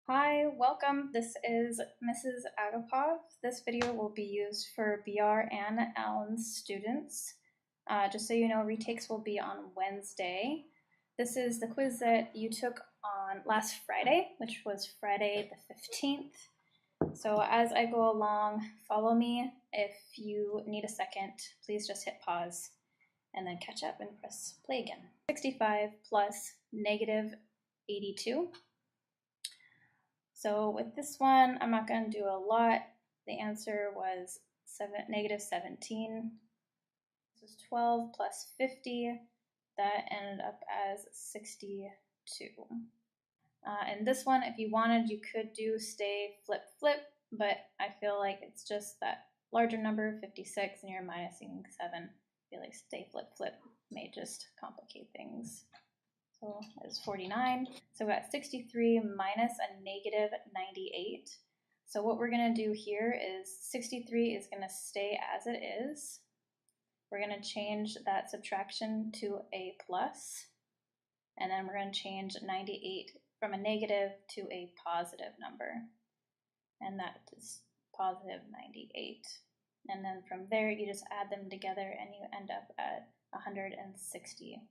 Hi, welcome. This is MsAgapov. This video will be used for BR and Allen students. Just so you know, retakes will be on Wednesday. This is the quiz that you took on last Friday, which was Friday the 15th. So as I go along, follow me. If you need a second, please just hit pause and then catch up and press play again. 65 plus negative 82. So with this one, I'm not going to do a lot. The answer was negative 17. This is 12 plus 50. That ended up as 62. And this one, if you wanted, you could do stay flip flip, but I feel like it's just that larger number, 56, and you're minusing 7. I feel like stay flip flip may just complicate things. So it's 49. So we got 63 minus a negative 98. So what we're going to do here is 63 is going to stay as it is. We're going to change that subtraction to a plus. And then we're going to change 98 from a negative to a positive number. And that is positive 98. And then from there, you just add them together and you end up at 161.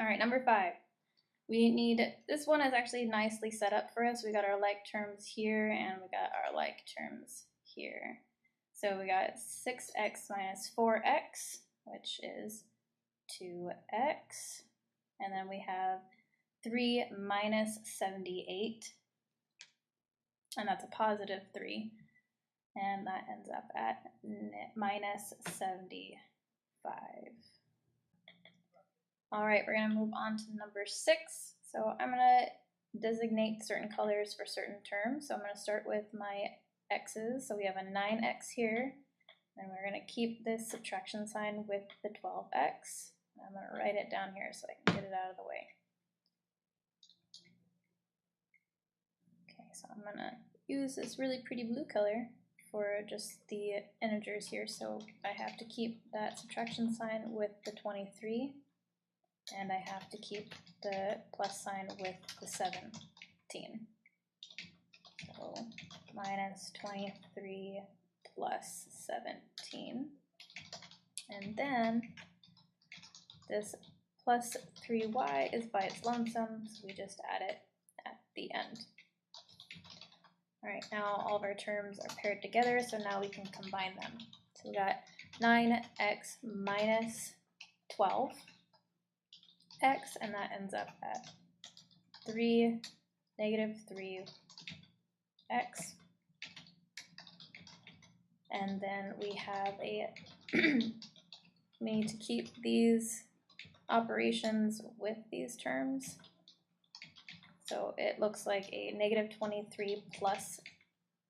All right, number 5. We need, this one is actually nicely set up for us. We got our like terms here and we got our like terms here. So we got 6x minus 4x, which is 2x. And then we have 3 minus 78, and that's a positive 3. And that ends up at minus 75. All right, we're going to move on to number 6. So I'm going to designate certain colors for certain terms. So I'm going to start with my x's. So we have a 9x here, and we're going to keep this subtraction sign with the 12x. I'm going to write it down here so I can get it out of the way. Okay, so I'm going to use this really pretty blue color for just the integers here. So I have to keep that subtraction sign with the 23. And I have to keep the plus sign with the 17. So minus 23 plus 17. And then this plus 3y is by its lone sum, so we just add it at the end. All right, now all of our terms are paired together, so now we can combine them. So we got 9x minus 12. X, and that ends up at 3, negative 3x. And then we have a, we need to keep these operations with these terms. So it looks like a negative 23 plus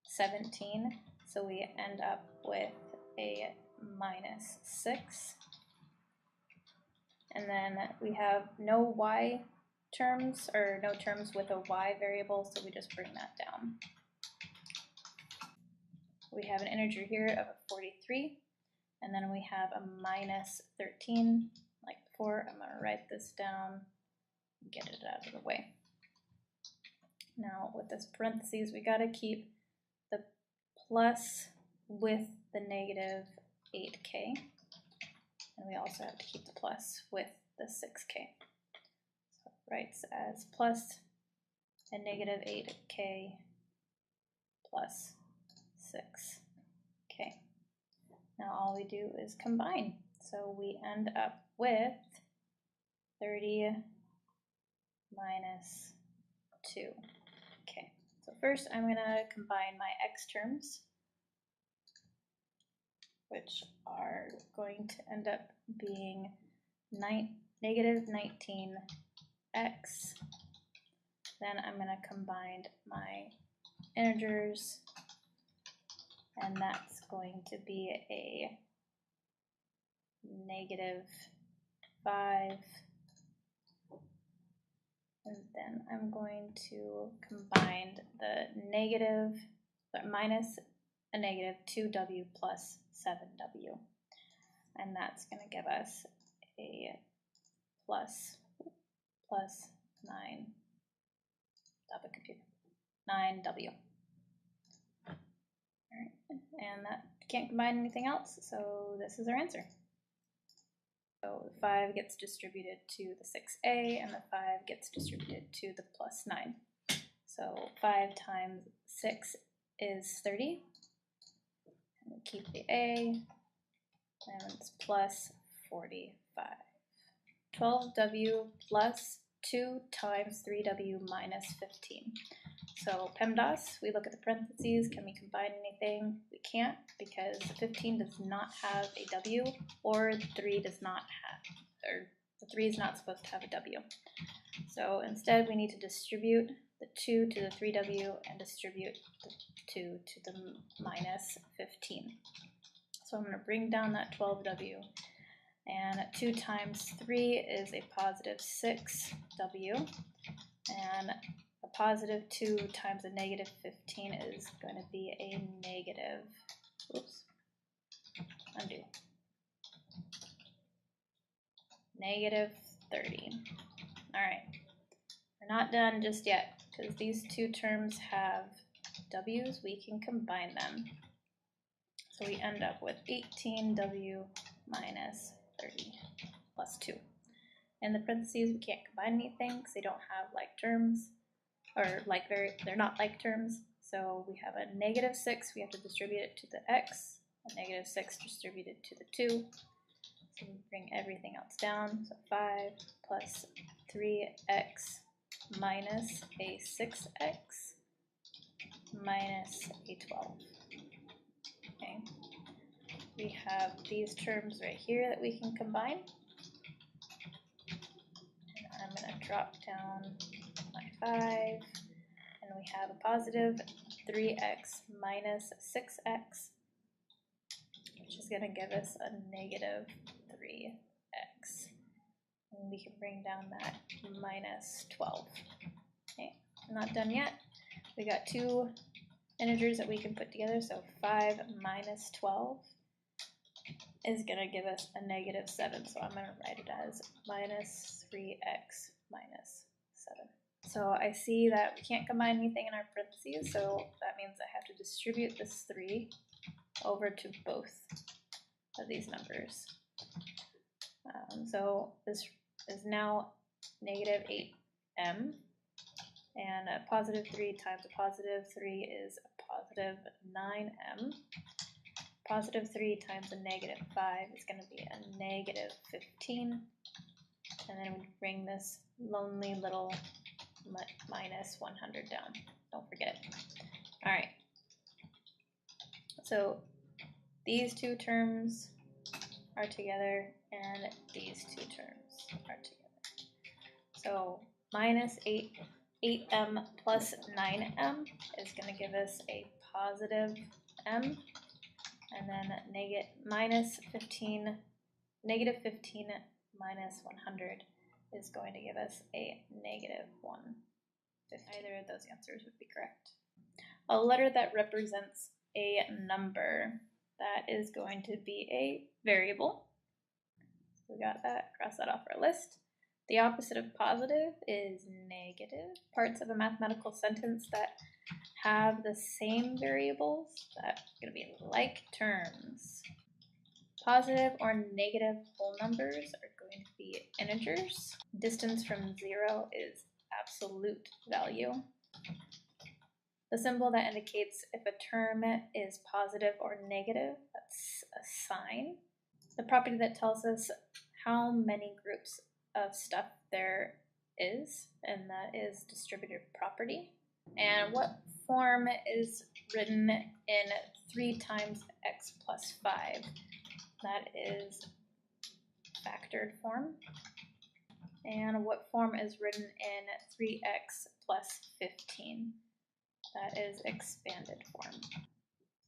17. So we end up with a minus 6. And then we have no y terms, or no terms with a y variable, so we just bring that down. We have an integer here of 43, and then we have a minus 13, like before. I'm going to write this down and get it out of the way. Now with this parentheses, we got to keep the plus with the negative 8k. And we also have to keep the plus with the 6k. So it writes as plus a negative 8k plus 6k. Now all we do is combine. So we end up with 30 minus 2. Okay, so first I'm going to combine my x terms, which are going to end up being negative 19x. Then I'm going to combine my integers, and that's going to be a negative 5. And then I'm going to combine the negative, minus a negative 2w plus 7w. And that's going to give us a plus 9. Stop a computer. 9w. Alright, and that can't combine anything else, so this is our answer. So the 5 gets distributed to the 6a, and the 5 gets distributed to the plus 9. So 5 times 6 is 30. And we keep the a, and it's plus 45. 12w plus 2 times 3w minus 15. So PEMDAS, we look at the parentheses. Can we combine anything? We can't, because 15 does not have a w, or 3 does not have, or the 3 is not supposed to have a w. So instead we need to distribute the 2 to the 3w and distribute the 2 to the minus 15. So I'm going to bring down that 12w, and 2 times 3 is a positive 6w, and a positive 2 times a negative 15 is going to be a negative, oops, undo, negative 30. Alright, we're not done just yet, because these two terms have w's. We can combine them. So we end up with 18w minus 30 plus 2. In the parentheses, we can't combine anything because they don't have like terms, or they're not like terms. So we have a negative 6, we have to distribute it to the x, a negative 6 distributed to the 2. So we bring everything else down. So 5 plus 3x minus a 6x minus a 12. Okay. We have these terms right here that we can combine. And I'm going to drop down my 5, and we have a positive 3x minus 6x, which is going to give us a negative 3x. And we can bring down that minus 12. Okay, not done yet. We got two integers that we can put together, so 5 minus 12 is going to give us a negative 7, so I'm going to write it as minus 3x minus 7. So I see that we can't combine anything in our parentheses, so that means I have to distribute this 3 over to both of these numbers. So this is now negative 8m, and a positive 3 times a positive 3 is a positive 9m. Positive 3 times a negative 5 is going to be a negative 15. And then we bring this lonely little minus 100 down. Don't forget it. All right. So these two terms are together, and these two terms are together. So minus 8m plus 9m is going to give us a positive m. And then negative 15 minus 100 is going to give us a negative 150. Either of those answers would be correct. A letter that represents a number, that is going to be a variable. So we got that, cross that off our list. The opposite of positive is negative. Parts of a mathematical sentence that have the same variables, that's going to be like terms. Positive or negative whole numbers are going to be integers. Distance from 0 is absolute value. The symbol that indicates if a term is positive or negative, that's a sign. The property that tells us how many groups of stuff there is, and that is distributive property. And what form is written in 3 times x plus 5? That is factored form. And what form is written in 3x plus 15? That is expanded form.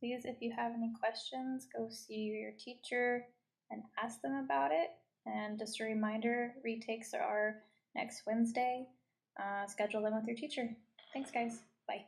Please, if you have any questions, go see your teacher and ask them about it. And just a reminder, retakes are next Wednesday. Schedule them with your teacher. Thanks, guys. Bye.